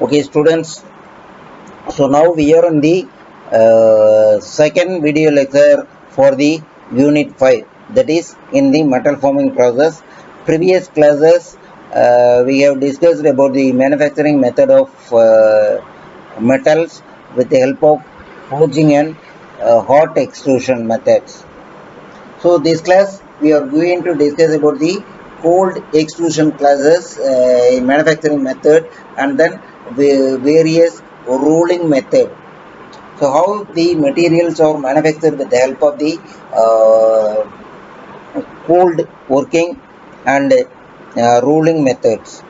Okay, students. So now we are on the second video lecture for the Unit 5. That is in the metal forming process. Previous classes we have discussed about the manufacturing method of metals with the help of forging and hot extrusion methods. So this class we are going to discuss about the cold extrusion classes, manufacturing method, and then various rolling method. So how the materials are manufactured with the help of the cold working and rolling methods.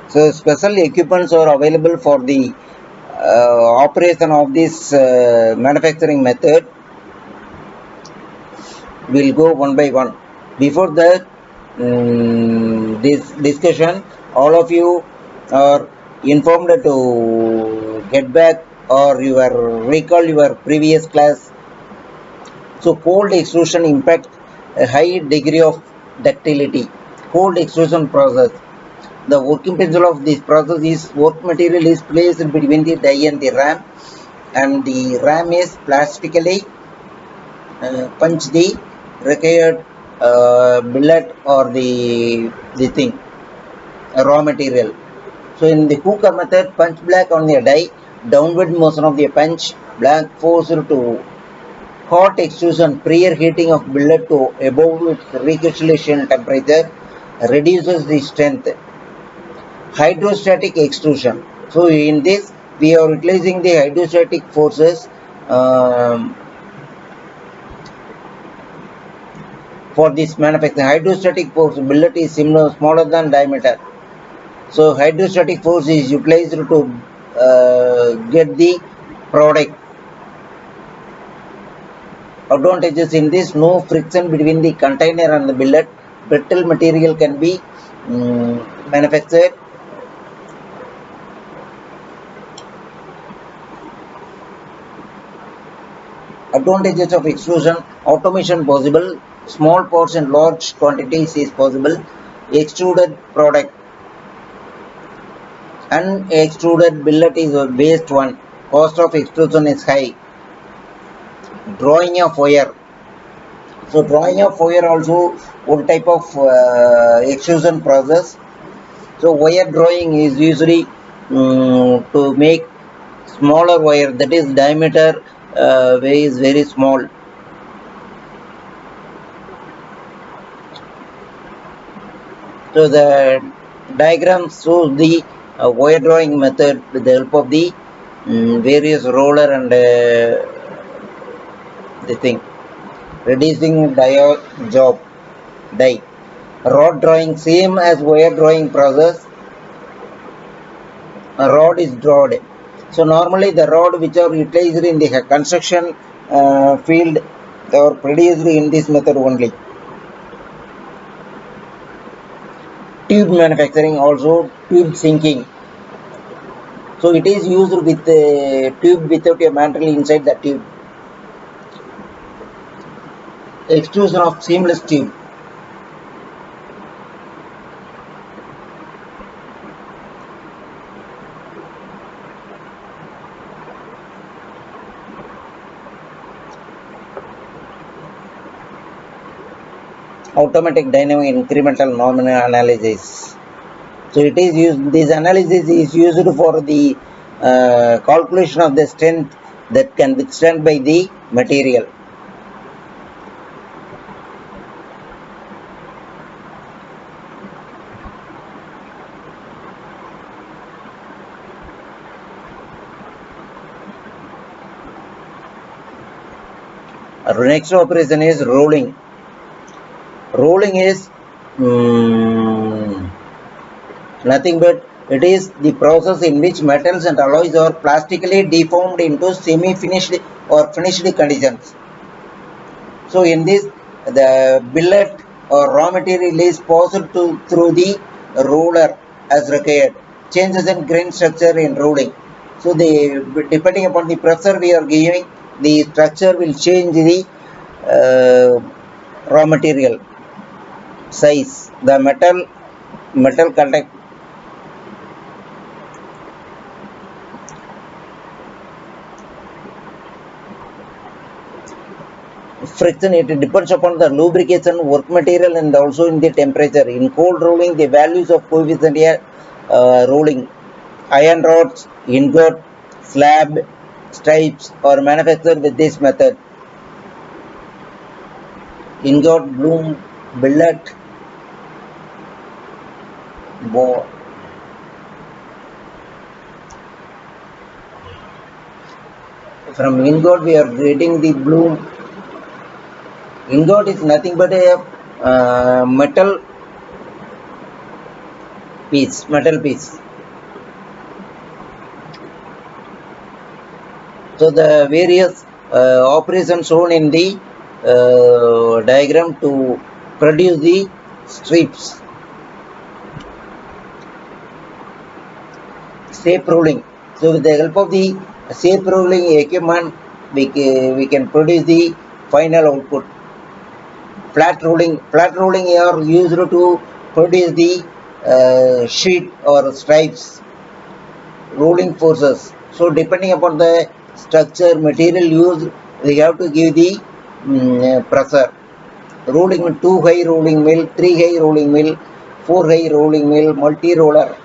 So special equipments are available for the operation of this manufacturing method. We'll go one by one. Before that, this discussion, all of you are informed to get back or your recall your previous class. So cold extrusion impact a high degree of ductility. Cold extrusion process. The working principle of this process is work material is placed between the die and the ram, and the ram is plastically punch the required billet or the thing raw material. So in the Hooker method, punch black on the die, downward motion of the punch black forced to hot extrusion, prior heating of billet to above its recirculation temperature reduces the strength. Hydrostatic extrusion. So in this we are utilizing the hydrostatic forces. For this manufacturing, hydrostatic force billet is smaller than diameter. So hydrostatic force is utilized to get the product. Advantages in this: no friction between the container and the billet. Brittle material can be manufactured. Advantages of extrusion: automation possible, small parts in large quantities is possible, extruded product. Unextruded billet is a waste one, cost of extrusion is high. Drawing of wire. So drawing of wire also one type of extrusion process. So wire drawing is usually to make smaller wire, that is diameter is very small. So the diagram shows the wire drawing method with the help of the various roller and the thing, reducing job die. Rod drawing, same as wire drawing process. A rod is drawn. So normally the rod which are utilized in the construction field are produced in this method only. Tube manufacturing, also tube sinking. So it is used with a tube without a mantle inside the tube. Extrusion of seamless tube. Automatic dynamic incremental nominal analysis. So it is used. This analysis is used for the calculation of the strength that can withstand by the material. Our next operation is rolling. Rolling is nothing but it is the process in which metals and alloys are plastically deformed into semi-finished or finished conditions. So in this, the billet or raw material is passed through the roller as required. Changes in grain structure in rolling. So depending upon the pressure we are giving, the structure will change the raw material size. The metal contact. friction, it depends upon the lubrication, work material, and also in the temperature. In cold rolling, the values of coefficient here rolling iron rods, ingot, slab, stripes are manufactured with this method. Ingot, bloom, billet, bore. From ingot we are getting the bloom. Ingot is nothing but a metal piece. So the various operations shown in the diagram to produce the strips. Shape rolling. So with the help of the shape rolling equipment, we can produce the final output. Flat rolling are used to produce the sheet or stripes rolling forces. So depending upon the structure material used, we have to give the pressure. Rolling mill, 2 high rolling mill, 3 high rolling mill, 4 high rolling mill, multi roller.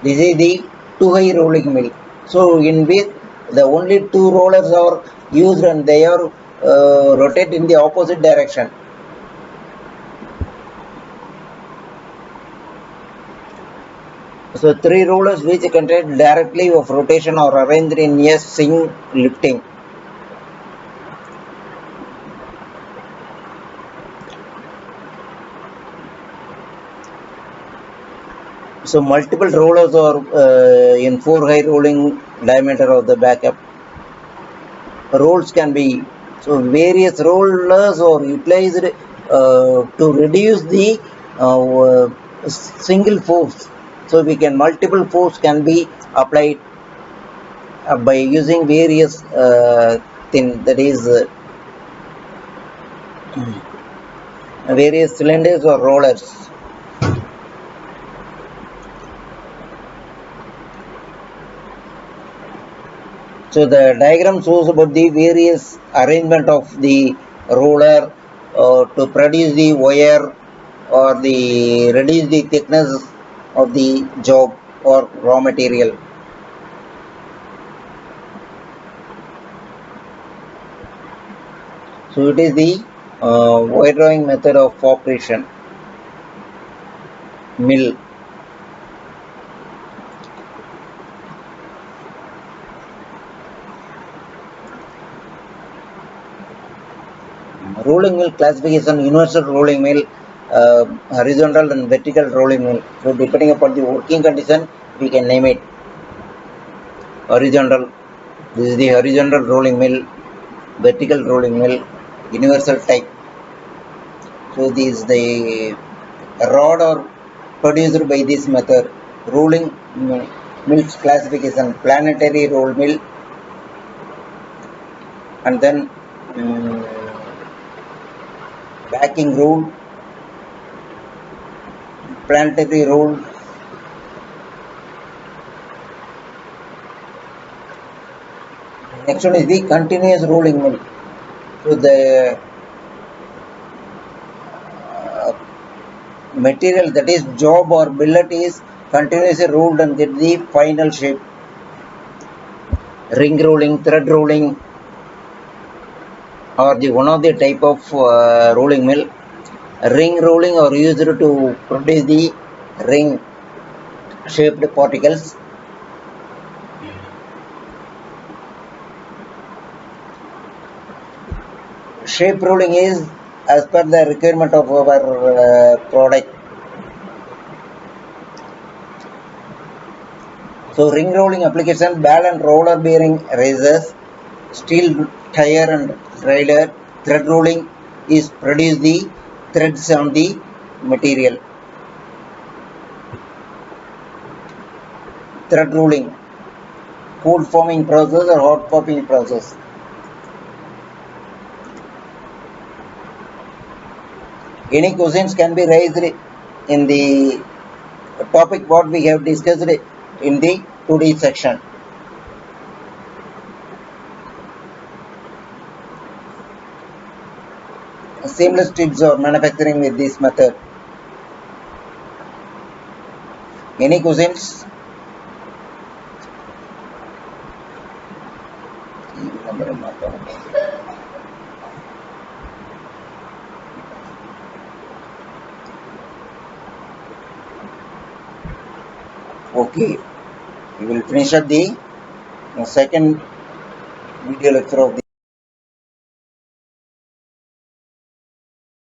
This is the 2 high rolling mill. So in which the only 2 rollers are used and they are rotate in the opposite direction. So 3 rollers which contain directly of rotation are arranged in a swing lifting. So multiple rollers are in 4 high rolling diameter of the backup. Rolls can be, so various rollers are utilized to reduce the single force. So we can multiple force can be applied by using various thing, that is various cylinders or rollers. So the diagram shows about the various arrangement of the roller to produce the wire or the reduce the thickness of the job or raw material. So it is the wire drawing method of operation. Mill. Rolling mill classification, universal rolling mill, horizontal and vertical rolling mill. So depending upon the working condition, we can name it. Horizontal, this is the horizontal rolling mill, vertical rolling mill, universal type. So this is the rod are produced by this method. Rolling mills classification, planetary roll mill, and then backing roll, planetary roll. Next one is the continuous rolling mill. So the material, that is job or billet, is continuously rolled and get the final shape. Ring rolling, thread rolling are the one of the type of rolling mill. Ring rolling are used to produce the ring shaped particles. Shape rolling is as per the requirement of our product. So ring rolling application, ball and roller bearing razors, steel tire and trailer. Thread rolling is produce the threads on the material. Thread rolling, cold forming process or hot popping process. Any questions can be raised in the topic what we have discussed in the 2D section. seamless strips are manufacturing with this method. Any questions? Okay, we will finish up the second video lecture of the